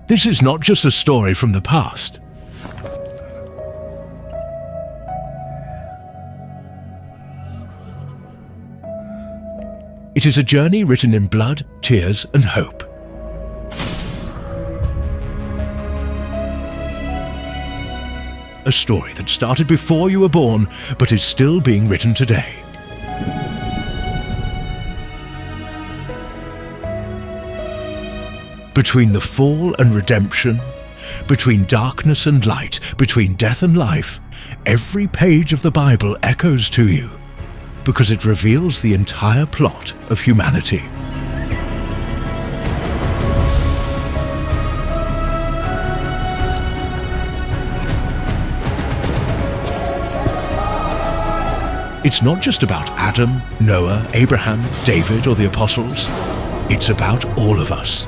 This is not just a story from the past. It is a journey written in blood, tears, and hope. A story that started before you were born, but is still being written today. Between the fall and redemption, between darkness and light, between death and life, every page of the Bible echoes to you, because it reveals the entire plot of humanity. It's not just about Adam, Noah, Abraham, David, or the apostles. It's about all of us.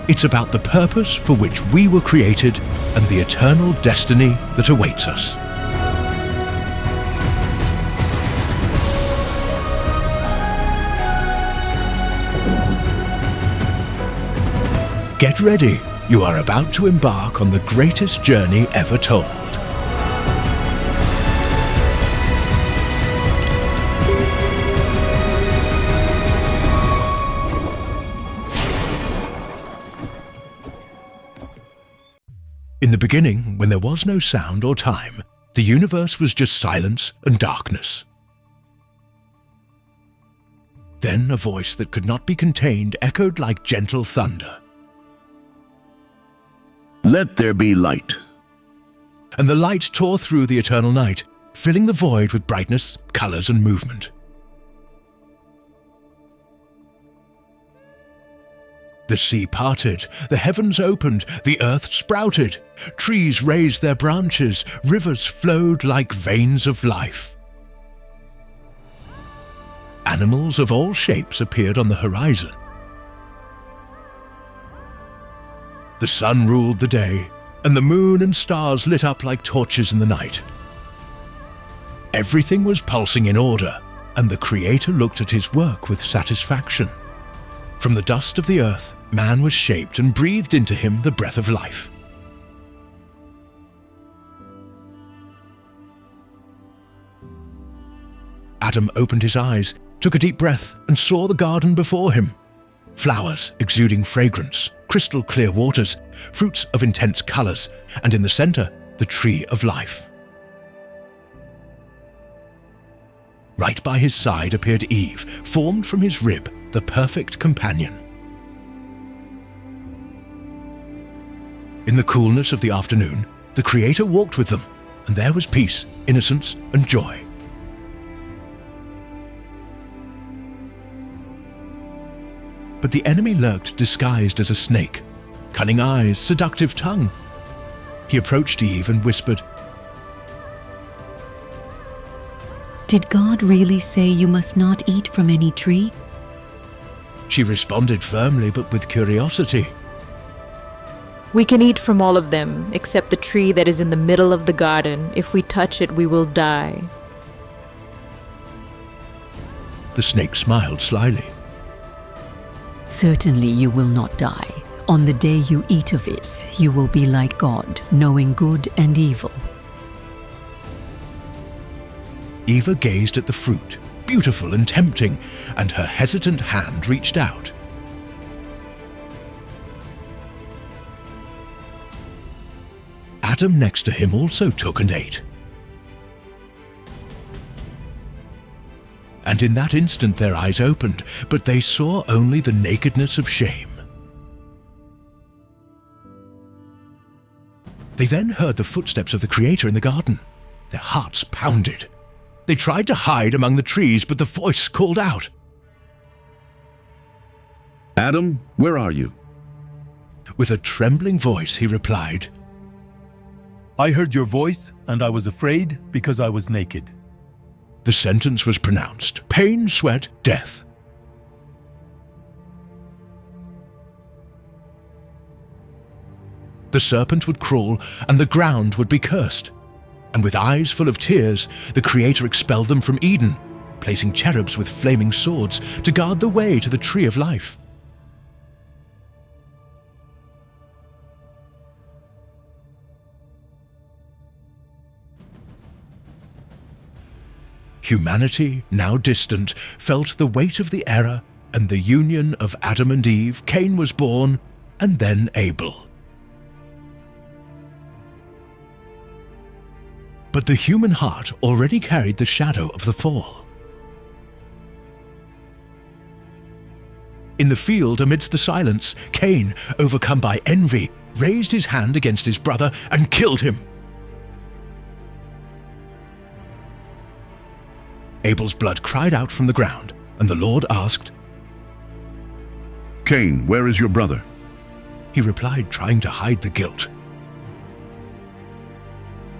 It's about the purpose for which we were created and the eternal destiny that awaits us. Get ready. You are about to embark on the greatest journey ever told. In the beginning, when there was no sound or time, the universe was just silence and darkness. Then a voice that could not be contained echoed like gentle thunder. Let there be light. And the light tore through the eternal night, filling the void with brightness, colors, and movement. The sea parted, the heavens opened, the earth sprouted, trees raised their branches, rivers flowed like veins of life. Animals of all shapes appeared on the horizon. The sun ruled the day, and the moon and stars lit up like torches in the night. Everything was pulsing in order, and the Creator looked at his work with satisfaction. From the dust of the earth, man was shaped and breathed into him the breath of life. Adam opened his eyes, took a deep breath, and saw the garden before him. Flowers exuding fragrance, crystal clear waters, fruits of intense colors, and in the center, the tree of life. Right by his side appeared Eve, formed from his rib, the perfect companion. In the coolness of the afternoon, the Creator walked with them, and there was peace, innocence, and joy. But the enemy lurked disguised as a snake, cunning eyes, seductive tongue. He approached Eve and whispered, "Did God really say you must not eat from any tree?" She responded firmly but with curiosity. "We can eat from all of them, except the tree that is in the middle of the garden. If we touch it, we will die." The snake smiled slyly. "Certainly you will not die. On the day you eat of it, you will be like God, knowing good and evil." Eva gazed at the fruit, beautiful and tempting, and her hesitant hand reached out. Adam next to him also took and ate. And in that instant their eyes opened, but they saw only the nakedness of shame. They then heard the footsteps of the Creator in the garden. Their hearts pounded. They tried to hide among the trees, but the voice called out. Adam, where are you? With a trembling voice, he replied, I heard your voice, and I was afraid because I was naked. The sentence was pronounced: pain, sweat, death. The serpent would crawl, and the ground would be cursed. And with eyes full of tears, the Creator expelled them from Eden, placing cherubs with flaming swords to guard the way to the tree of life. humanity, now distant, felt the weight of the error, and the union of Adam and Eve, Cain was born, and then Abel. But the human heart already carried the shadow of the fall. In the field amidst the silence, Cain, overcome by envy, raised his hand against his brother and killed him. Abel's blood cried out from the ground, and the Lord asked, Cain, where is your brother? He replied, trying to hide the guilt.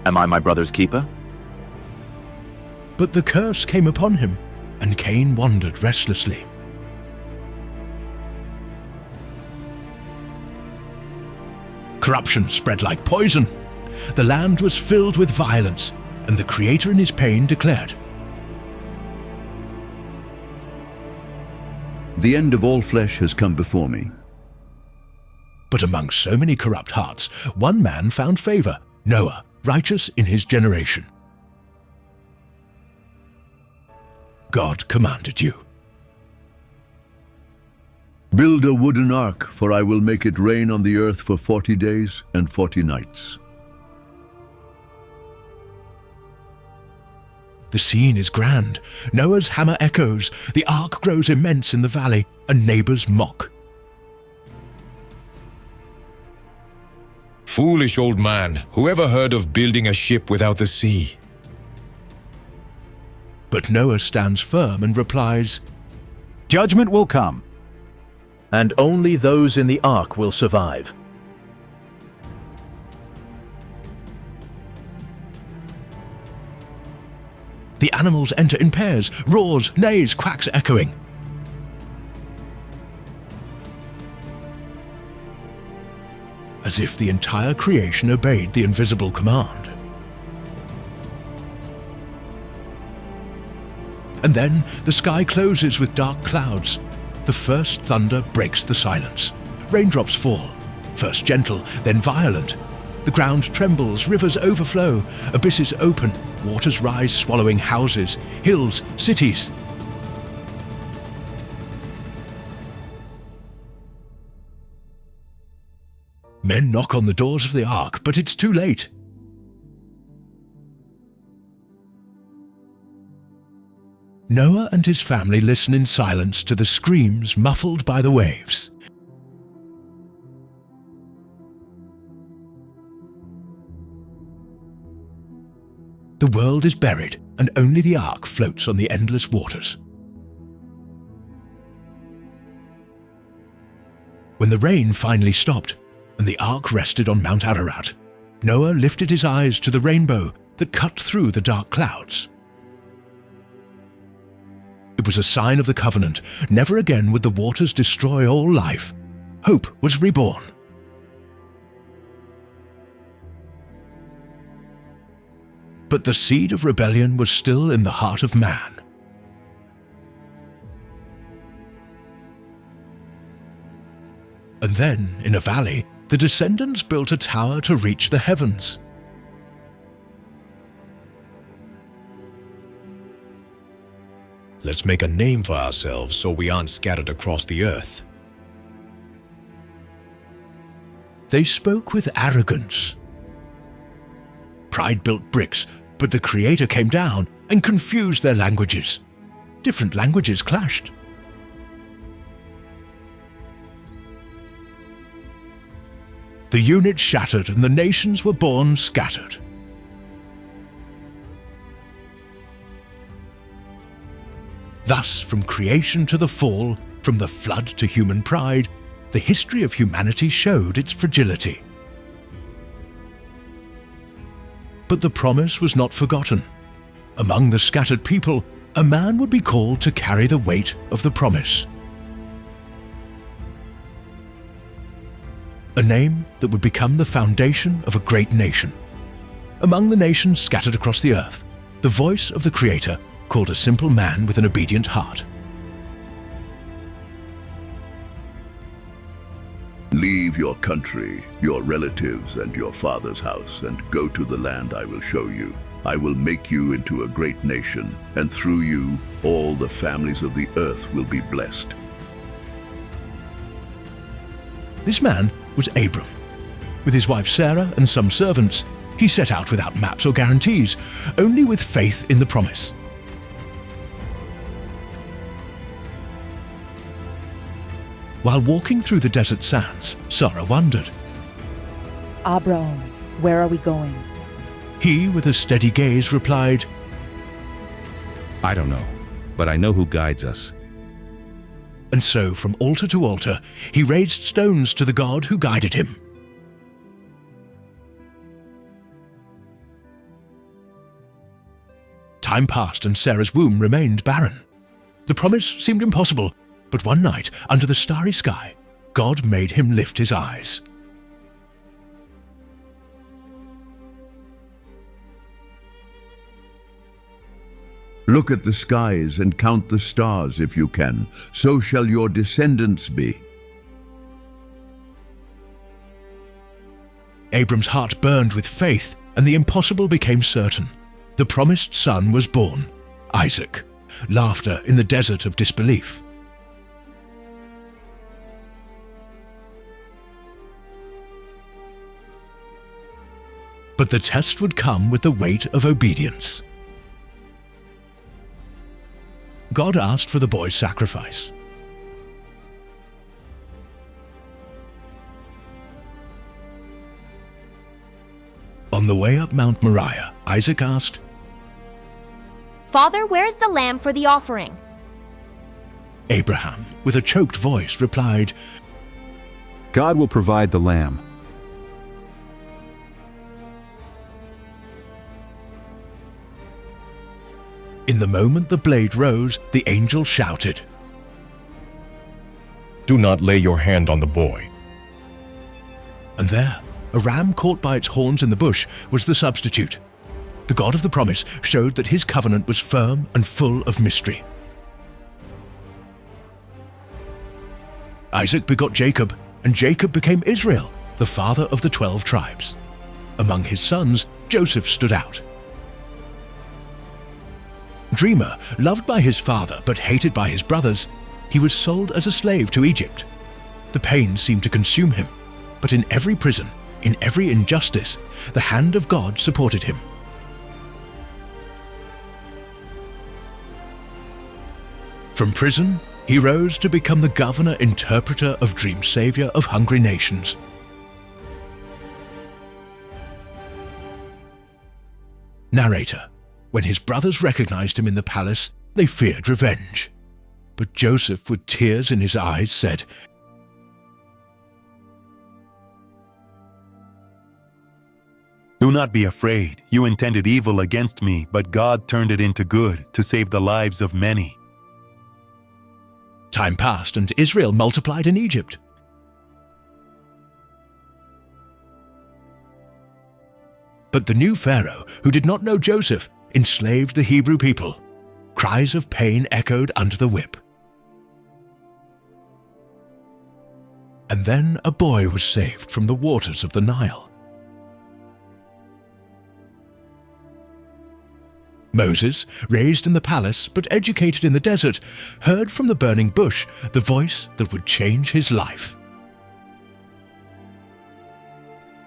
Am I my brother's keeper? But the curse came upon him, and Cain wandered restlessly. Corruption spread like poison. The land was filled with violence, and the Creator in his pain declared, The end of all flesh has come before me. But among so many corrupt hearts, one man found favor, Noah, righteous in his generation. God commanded you. Build a wooden ark, for I will make it rain on the earth for 40 days and 40 nights. The scene is grand. Noah's hammer echoes, the ark grows immense in the valley, and neighbors mock. Foolish old man, who ever heard of building a ship without the sea? But Noah stands firm and replies, Judgment will come, and only those in the ark will survive. The animals enter in pairs, roars, neighs, quacks echoing. As if the entire creation obeyed the invisible command. And then the sky closes with dark clouds. The first thunder breaks the silence. Raindrops fall, first gentle, then violent. The ground trembles, rivers overflow, abysses open, waters rise, swallowing houses, hills, cities. Men knock on the doors of the ark, but it's too late. Noah and his family listen in silence to the screams muffled by the waves. The world is buried, and only the ark floats on the endless waters. When the rain finally stopped, and the ark rested on Mount Ararat, Noah lifted his eyes to the rainbow that cut through the dark clouds. It was a sign of the covenant. Never again would the waters destroy all life. Hope was reborn. But the seed of rebellion was still in the heart of man. And then, in a valley, the descendants built a tower to reach the heavens. Let's make a name for ourselves so we aren't scattered across the earth. They spoke with arrogance. Pride built bricks, but the Creator came down and confused their languages. Different languages clashed. The unit shattered and the nations were born scattered. Thus, from creation to the fall, from the flood to human pride, the history of humanity showed its fragility. But the promise was not forgotten. Among the scattered people, a man would be called to carry the weight of the promise. A name that would become the foundation of a great nation. Among the nations scattered across the earth, the voice of the Creator called a simple man with an obedient heart. Leave your country, your relatives, and your father's house, and go to the land I will show you. I will make you into a great nation, and through you all the families of the earth will be blessed. This man was Abram. With his wife Sarah and some servants, he set out without maps or guarantees, only with faith in the promise. While walking through the desert sands, Sarah wondered. Abram, where are we going? He, with a steady gaze, replied, I don't know, but I know who guides us. and so from altar to altar he raised stones to the God who guided him. Time passed and Sarah's womb remained barren. The promise seemed impossible, but one night, under the starry sky, God made him lift his eyes. Look at the skies and count the stars if you can. So shall your descendants be. Abram's heart burned with faith, and the impossible became certain. The promised son was born, Isaac. Laughter in the desert of disbelief. But the test would come with the weight of obedience. God asked for the boy's sacrifice. On the way up Mount Moriah, Isaac asked, Father, where's the lamb for the offering? Abraham, with a choked voice, replied, God will provide the lamb. In the moment the blade rose, the angel shouted, Do not lay your hand on the boy. And there, a ram caught by its horns in the bush was the substitute. The God of the promise showed that his covenant was firm and full of mystery. Isaac begot Jacob, and Jacob became Israel, the father of the 12 tribes. Among his sons, Joseph stood out. Dreamer, loved by his father but hated by his brothers, he was sold as a slave to Egypt. The pain seemed to consume him, but in every prison, in every injustice, the hand of God supported him. From prison, he rose to become the governor-interpreter of Dream Savior of hungry nations. Narrator. When his brothers recognized him in the palace, they feared revenge. But Joseph, with tears in his eyes, said, Do not be afraid. You intended evil against me, but God turned it into good to save the lives of many. Time passed and Israel multiplied in Egypt. But the new Pharaoh, who did not know Joseph, enslaved the Hebrew people. Cries of pain echoed under the whip. And then a boy was saved from the waters of the Nile. Moses, raised in the palace but educated in the desert, heard from the burning bush the voice that would change his life.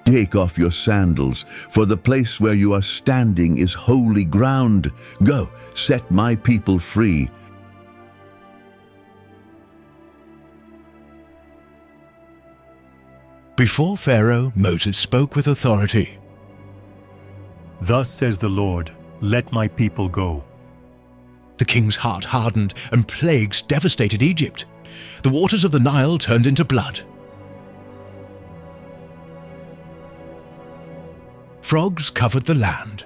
Take off your sandals, for the place where you are standing is holy ground. Go, set my people free. Before Pharaoh, Moses spoke with authority. Thus says the Lord, let my people go. The king's heart hardened, and plagues devastated Egypt. The waters of the Nile turned into blood. Frogs covered the land.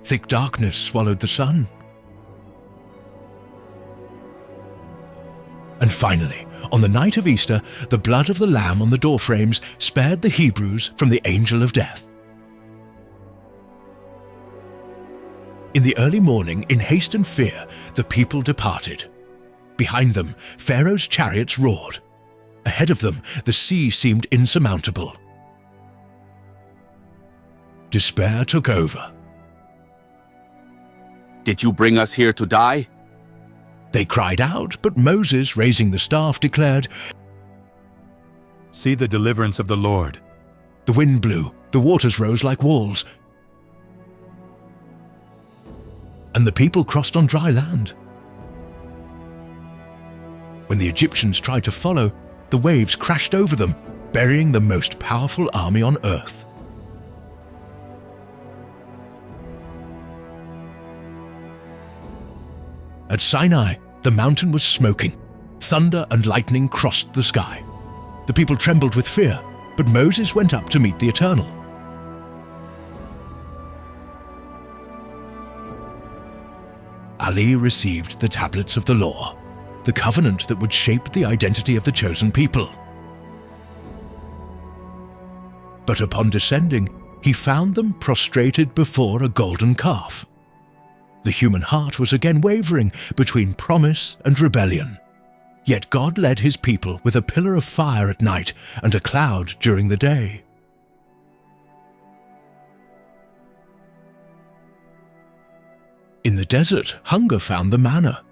Thick darkness swallowed the sun. And finally, on the night of Easter, the blood of the lamb on the doorframes spared the Hebrews from the angel of death. In the early morning, in haste and fear, the people departed. Behind them, Pharaoh's chariots roared. Ahead of them, the sea seemed insurmountable. Despair took over. Did you bring us here to die? They cried out, but Moses, raising the staff, declared, See the deliverance of the Lord. The wind blew, the waters rose like walls, and the people crossed on dry land. When the Egyptians tried to follow, the waves crashed over them, burying the most powerful army on earth. At Sinai, the mountain was smoking. Thunder and lightning crossed the sky. The people trembled with fear, but Moses went up to meet the Eternal. Ali received the tablets of the law, the covenant that would shape the identity of the chosen people. But upon descending, he found them prostrated before a golden calf. The human heart was again wavering between promise and rebellion. Yet God led his people with a pillar of fire at night and a cloud during the day. In the desert, hunger found the manna.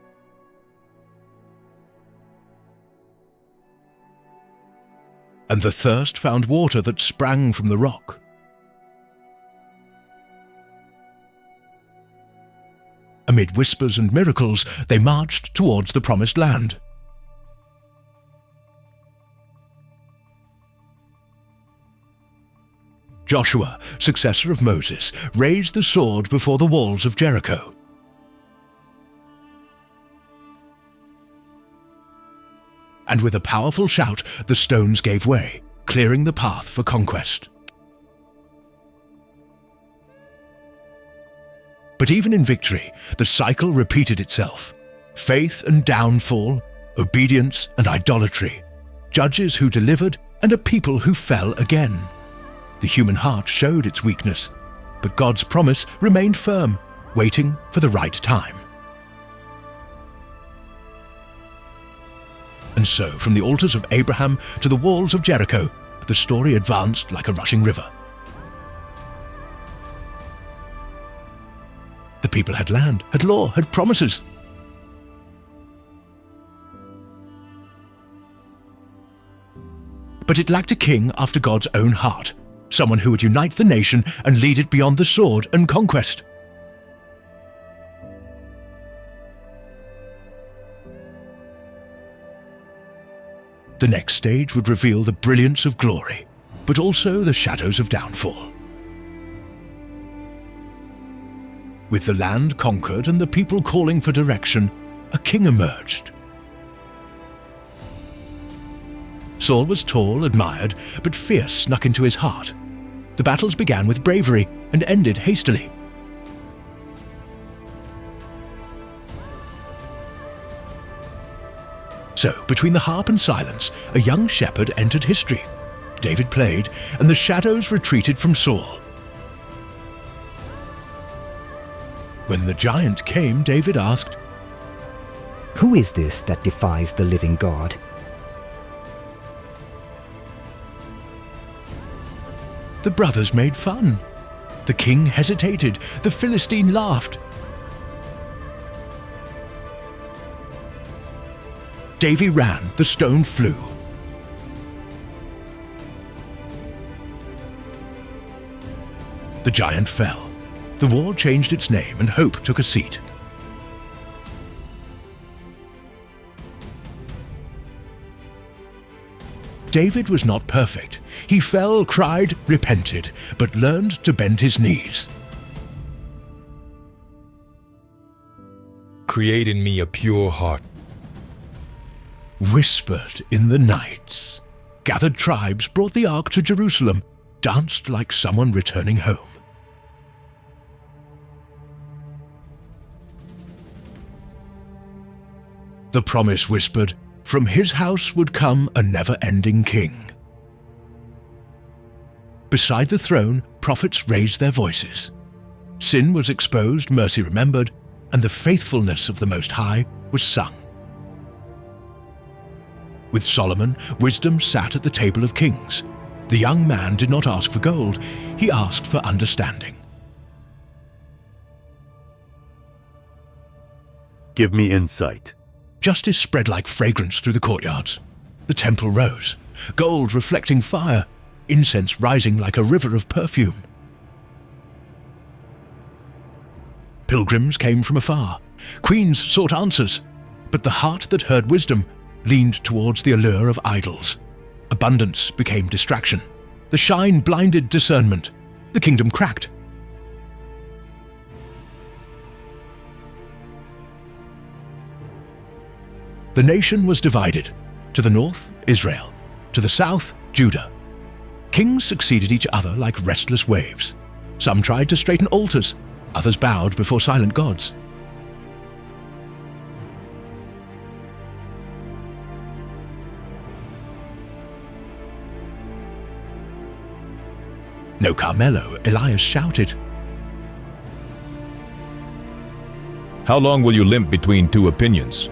And the thirst found water that sprang from the rock. Amid whispers and miracles, they marched towards the promised land. Joshua, successor of Moses, raised the sword before the walls of Jericho. And with a powerful shout, the stones gave way, clearing the path for conquest. But even in victory, the cycle repeated itself. Faith and downfall, obedience and idolatry, judges who delivered and a people who fell again. The human heart showed its weakness, but God's promise remained firm, waiting for the right time. And so, from the altars of Abraham to the walls of Jericho, the story advanced like a rushing river. The people had land, had law, had promises. But it lacked a king after God's own heart, someone who would unite the nation and lead it beyond the sword and conquest. The next stage would reveal the brilliance of glory, but also the shadows of downfall. With the land conquered and the people calling for direction, a king emerged. Saul was tall, admired, but fear snuck into his heart. The battles began with bravery and ended hastily. So, between the harp and silence, a young shepherd entered history. David played, and the shadows retreated from Saul. When the giant came, David asked, "Who is this that defies the living God?" The brothers made fun. The king hesitated. The Philistine laughed. Davy ran. The stone flew. The giant fell. The war changed its name and hope took a seat. David was not perfect. He fell, cried, repented, but learned to bend his knees. Create in me a pure heart. Whispered in the nights. Gathered tribes brought the ark to Jerusalem, danced like someone returning home. The promise whispered, from his house would come a never-ending king. Beside the throne, prophets raised their voices. Sin was exposed, mercy remembered, and the faithfulness of the Most High was sung. With Solomon, wisdom sat at the table of kings. The young man did not ask for gold, he asked for understanding. Give me insight. Justice spread like fragrance through the courtyards. The temple rose, gold reflecting fire, incense rising like a river of perfume. Pilgrims came from afar. Queens sought answers, but the heart that heard wisdom leaned towards the allure of idols. Abundance became distraction. The shine blinded discernment. The kingdom cracked. The nation was divided. To the north, Israel. To the south, Judah. Kings succeeded each other like restless waves. Some tried to straighten altars. Others bowed before silent gods. No Carmelo, Elias shouted. How long will you limp between two opinions?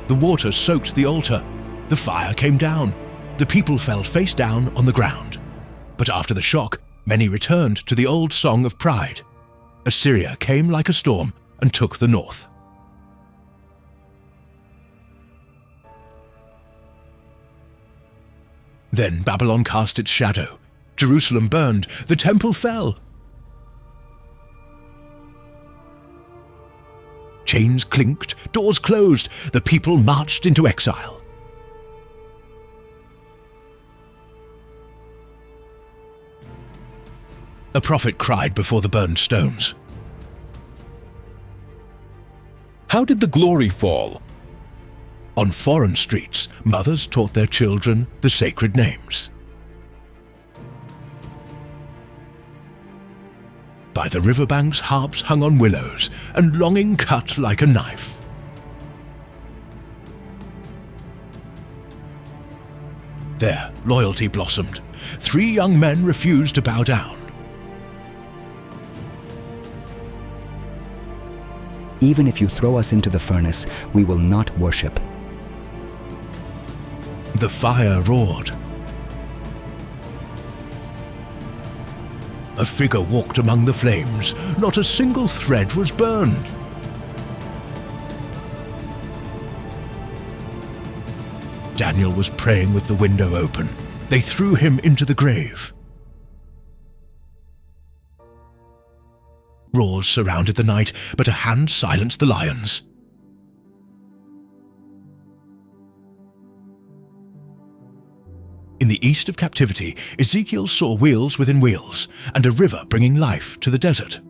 The water soaked the altar. The fire came down. The people fell face down on the ground. But after the shock, many returned to the old song of pride. Assyria came like a storm and took the north. Then Babylon cast its shadow. Jerusalem burned. The temple fell. Chains clinked, doors closed, the people marched into exile. A prophet cried before the burned stones. How did the glory fall? On foreign streets, mothers taught their children the sacred names. By the riverbanks, harps hung on willows, and longing cut like a knife. There, loyalty blossomed. 3 young men refused to bow down. Even if you throw us into the furnace, we will not worship. The fire roared. A figure walked among the flames. Not a single thread was burned. Daniel was praying with the window open. They threw him into the grave. Roars surrounded the night, but a hand silenced the lions. In the east of captivity, Ezekiel saw wheels within wheels, and a river bringing life to the desert.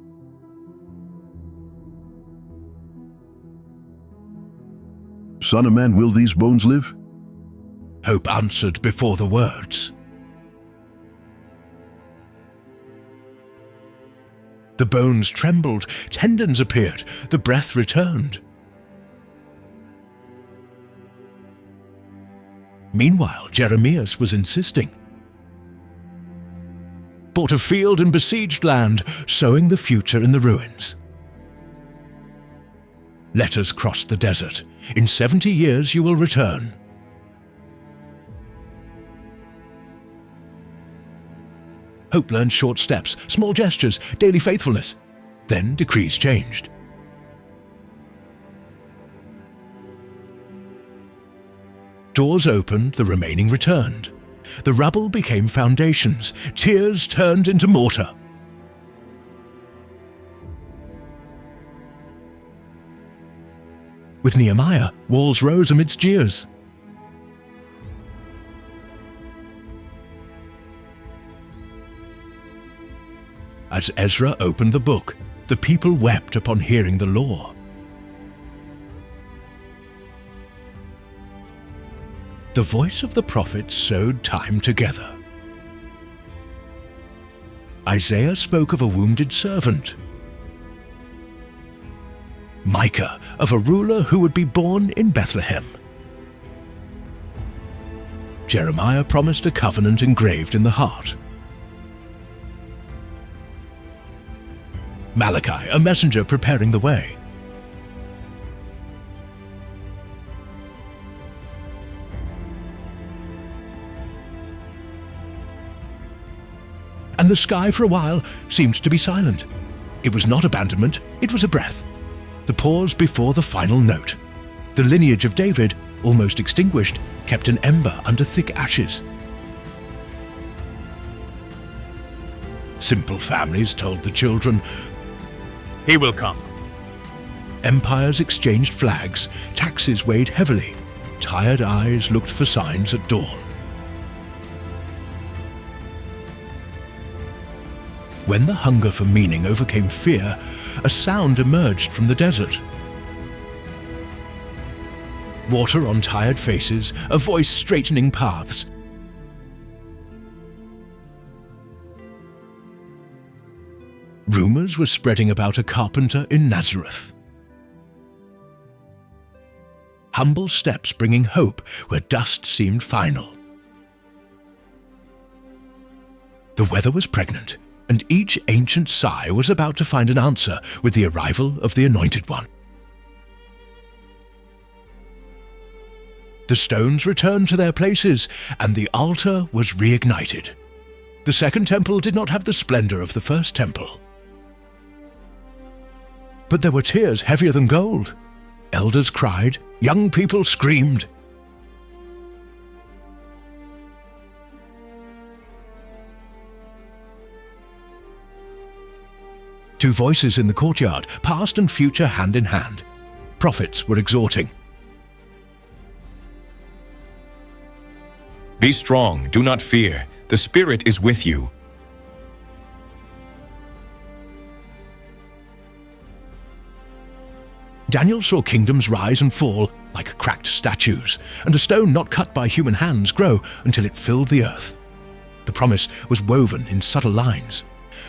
Son of man, will these bones live? Hope answered before the words. The bones trembled, tendons appeared, the breath returned. Meanwhile, Jeremias was insisting. Bought a field in besieged land, sowing the future in the ruins. Letters crossed the desert. In 70 years you will return. Hope learned short steps, small gestures, daily faithfulness. Then decrees changed. Doors opened, the remaining returned. The rubble became foundations, tears turned into mortar. With Nehemiah, walls rose amidst jeers. As Ezra opened the book, the people wept upon hearing the law. The voice of the prophet sewed time together. Isaiah spoke of a wounded servant. Micah of a ruler who would be born in Bethlehem. Jeremiah promised a covenant engraved in the heart. Malachi, a messenger preparing the way. And the sky for a while seemed to be silent. It was not abandonment, it was a breath. The pause before the final note. The lineage of David, almost extinguished, kept an ember under thick ashes. Simple families told the children, He will come. Empires exchanged flags, taxes weighed heavily, tired eyes looked for signs at dawn. When the hunger for meaning overcame fear, a sound emerged from the desert. Water on tired faces, a voice straightening paths. Rumors were spreading about a carpenter in Nazareth. Humble steps bringing hope where dust seemed final. The weather was pregnant, and each ancient sigh was about to find an answer with the arrival of the Anointed One. The stones returned to their places, and the altar was reignited. The second temple did not have the splendor of the first temple. But there were tears heavier than gold. Elders cried, young people screamed. Two voices in the courtyard, past and future hand in hand. Prophets were exhorting. Be strong, do not fear. The Spirit is with you. Daniel saw kingdoms rise and fall like cracked statues, and a stone not cut by human hands grow until it filled the earth. The promise was woven in subtle lines.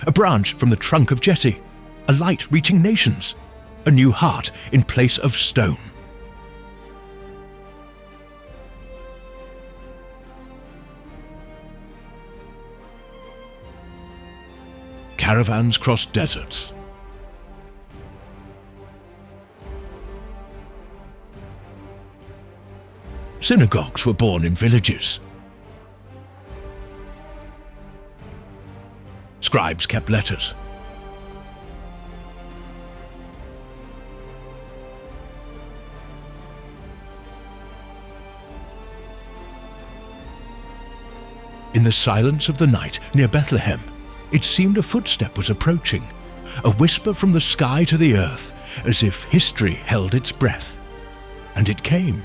A branch from the trunk of Jesse, a light reaching nations, a new heart in place of stone. Caravans crossed deserts. Synagogues were born in villages. Scribes kept letters. In the silence of the night near Bethlehem, it seemed a footstep was approaching, a whisper from the sky to the earth, as if history held its breath. And it came.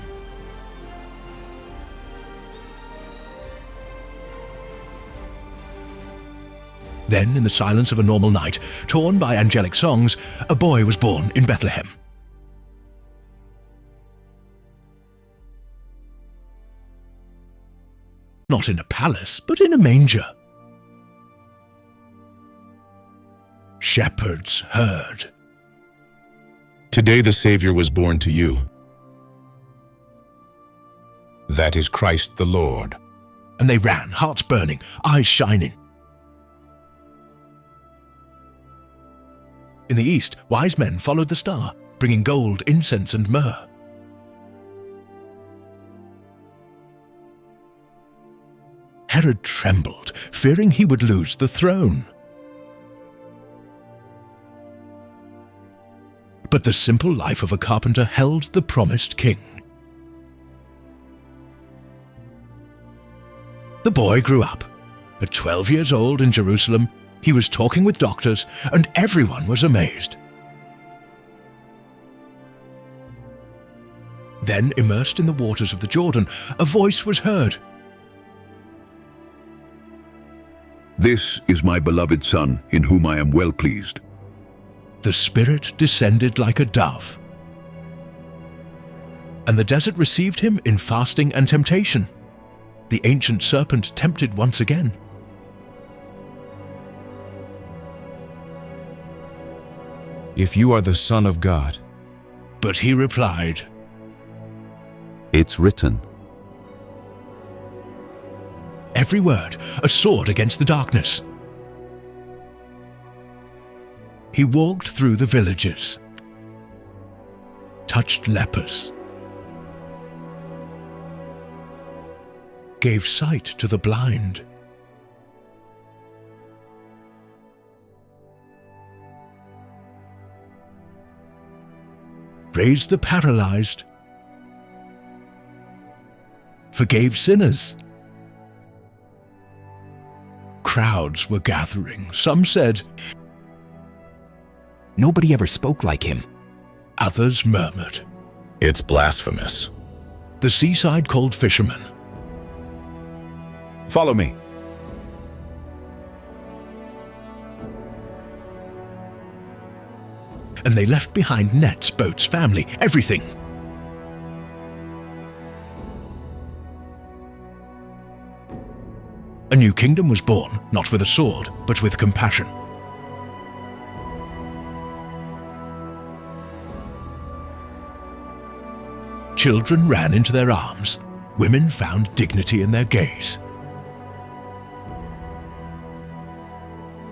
Then, in the silence of a normal night, torn by angelic songs, a boy was born in Bethlehem. Not in a palace, but in a manger. Shepherds heard. Today the Savior was born to you. That is Christ the Lord. And they ran, hearts burning, eyes shining. In the east, wise men followed the star, bringing gold, incense, and myrrh. Herod trembled, fearing he would lose the throne. But the simple life of a carpenter held the promised king. The boy grew up. At 12 years old in Jerusalem, he was talking with doctors, and everyone was amazed. Then, immersed in the waters of the Jordan, a voice was heard. This is my beloved Son, in whom I am well pleased. The Spirit descended like a dove. And the desert received him in fasting and temptation. The ancient serpent tempted once again. If you are the Son of God. But he replied, It's written. Every word, a sword against the darkness. He walked through the villages, touched lepers, gave sight to the blind. raised the paralyzed, forgave sinners. Crowds were gathering. Some said, "Nobody ever spoke like him." Others murmured. It's blasphemous. The seaside called fishermen. Follow me. And they left behind nets, boats, family, everything. A new kingdom was born, not with a sword, but with compassion. Children ran into their arms. Women found dignity in their gaze.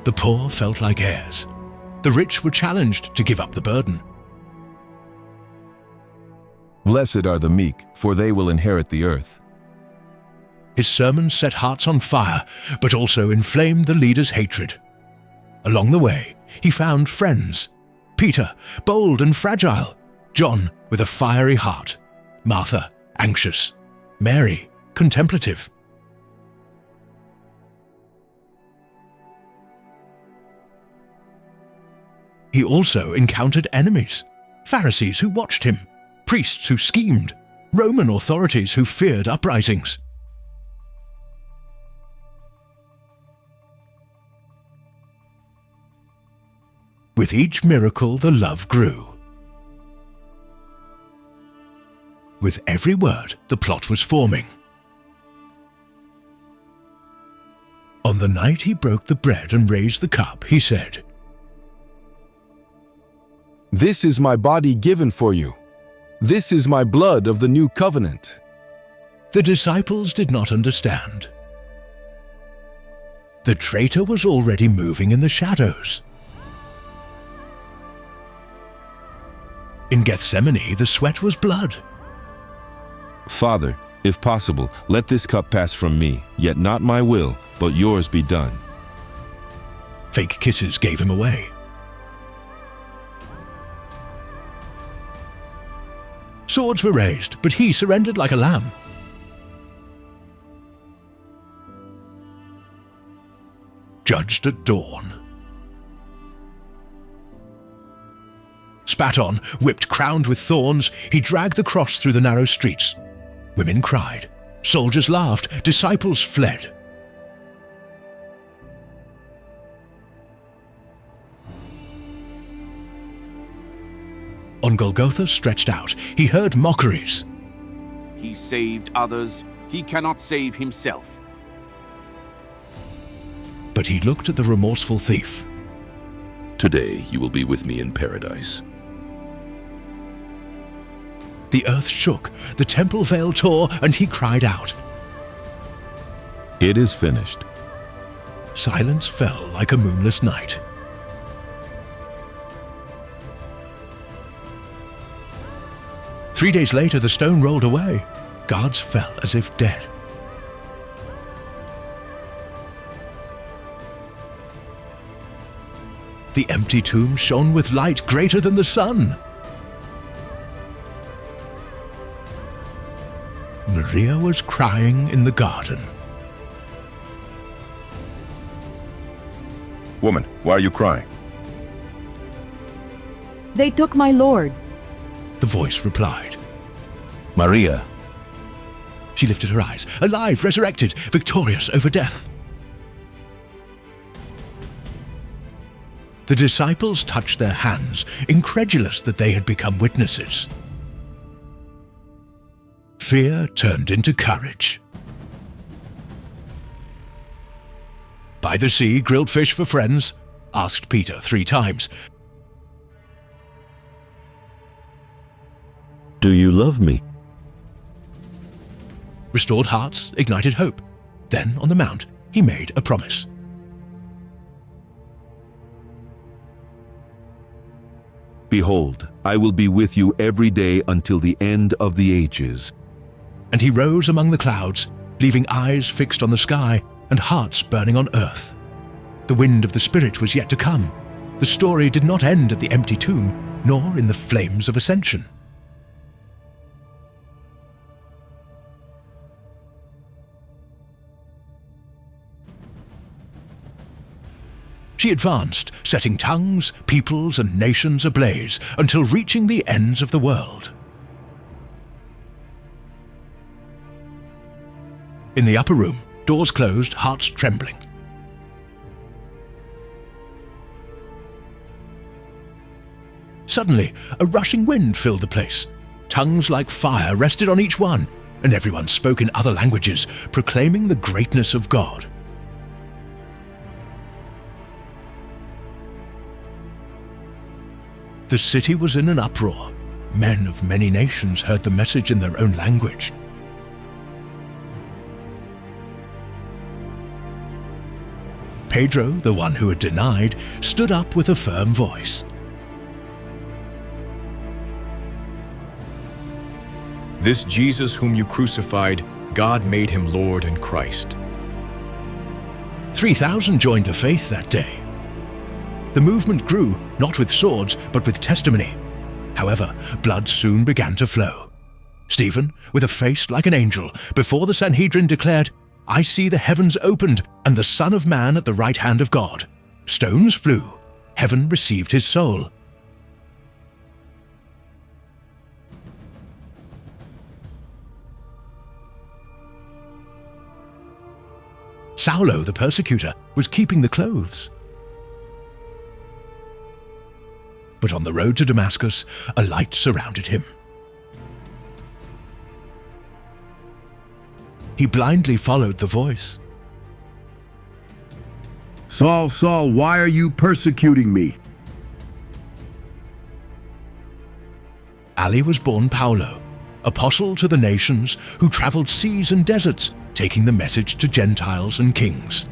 The poor felt like heirs. The rich were challenged to give up the burden. Blessed are the meek, for they will inherit the earth. His sermons set hearts on fire, but also inflamed the leaders' hatred. Along the way, he found friends. Peter, bold and fragile. John, with a fiery heart. Martha, anxious. Mary, contemplative. He also encountered enemies. Pharisees who watched him. Priests who schemed. Roman authorities who feared uprisings. With each miracle, the love grew. With every word, the plot was forming. On the night he broke the bread and raised the cup, he said, "This is my body given for you. This is my blood of the new covenant." The disciples did not understand. The traitor was already moving in the shadows. In Gethsemane, the sweat was blood. "Father, if possible, let this cup pass from me, yet not my will, but yours be done." Fake kisses gave him away. Swords were raised, but he surrendered like a lamb. Judged at dawn. Spat on, whipped, crowned with thorns, he dragged the cross through the narrow streets. Women cried, soldiers laughed, disciples fled. On Golgotha stretched out, he heard mockeries. He saved others, he cannot save himself. But he looked at the remorseful thief. Today you will be with me in paradise. The earth shook, the temple veil tore, and he cried out. "It is finished." Silence fell like a moonless night. Three days later, the stone rolled away. Guards fell as if dead. The empty tomb shone with light greater than the sun. Maria was crying in the garden. Woman, why are you crying? They took my Lord. The voice replied. Maria. She lifted her eyes, alive, resurrected, victorious over death. The disciples touched their hands, incredulous that they had become witnesses. Fear turned into courage. By the sea, grilled fish for friends, asked Peter 3 times. Do you love me? Restored hearts, ignited hope. Then, on the mount, he made a promise. "Behold, I will be with you every day until the end of the ages." And he rose among the clouds, leaving eyes fixed on the sky and hearts burning on earth. The wind of the Spirit was yet to come. The story did not end at the empty tomb, nor in the flames of ascension. She advanced, setting tongues, peoples, and nations ablaze until reaching the ends of the world. In the upper room, doors closed, hearts trembling. Suddenly, a rushing wind filled the place. Tongues like fire rested on each one, and everyone spoke in other languages, proclaiming the greatness of God. The city was in an uproar. Men of many nations heard the message in their own language. Pedro, the one who had denied, stood up with a firm voice. This Jesus whom you crucified, God made him Lord and Christ. 3,000 joined the faith that day. The movement grew, not with swords, but with testimony. However, blood soon began to flow. Stephen, with a face like an angel, before the Sanhedrin declared, "I see the heavens opened, and the Son of Man at the right hand of God." Stones flew. Heaven received his soul. Saulo, the persecutor, was keeping the clothes. But on the road to Damascus, a light surrounded him. He blindly followed the voice. Saul, Saul, why are you persecuting me? Ali was born Paulo, apostle to the nations who traveled seas and deserts, taking the message to Gentiles and kings.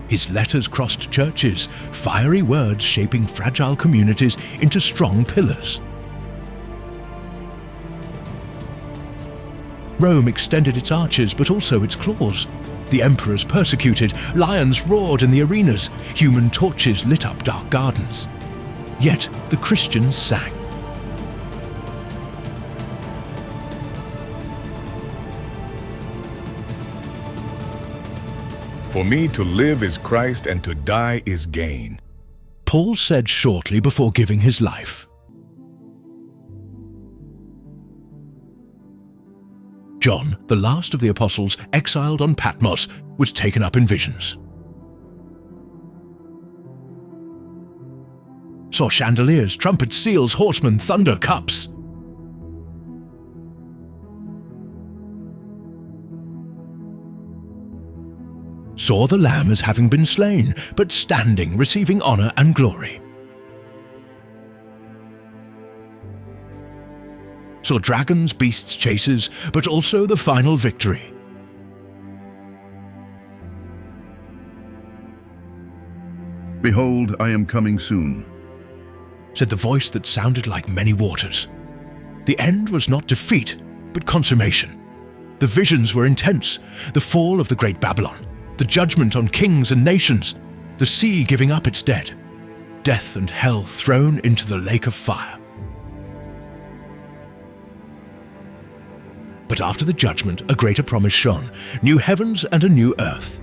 His letters crossed churches, fiery words shaping fragile communities into strong pillars. Rome extended its arches, but also its claws. The emperors persecuted, lions roared in the arenas, human torches lit up dark gardens. Yet the Christians sang. For me to live is Christ and to die is gain. Paul said shortly before giving his life. John, the last of the apostles exiled on Patmos, was taken up in visions. Saw chandeliers, trumpets, seals, horsemen, thunder, cups. Saw the Lamb as having been slain, but standing, receiving honor and glory. Saw dragons, beasts, chasers, but also the final victory. Behold, I am coming soon, said the voice that sounded like many waters. The end was not defeat, but consummation. The visions were intense, the fall of the great Babylon, the judgment on kings and nations, the sea giving up its dead, death and hell thrown into the lake of fire. But after the judgment, a greater promise shone, new heavens and a new earth.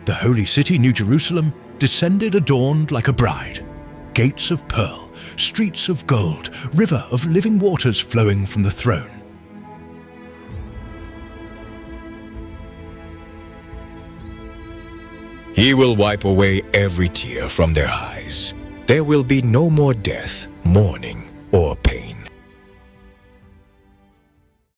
The holy city, New Jerusalem, descended adorned like a bride, gates of pearl, streets of gold, river of living waters flowing from the throne. He will wipe away every tear from their eyes. There will be no more death, mourning, or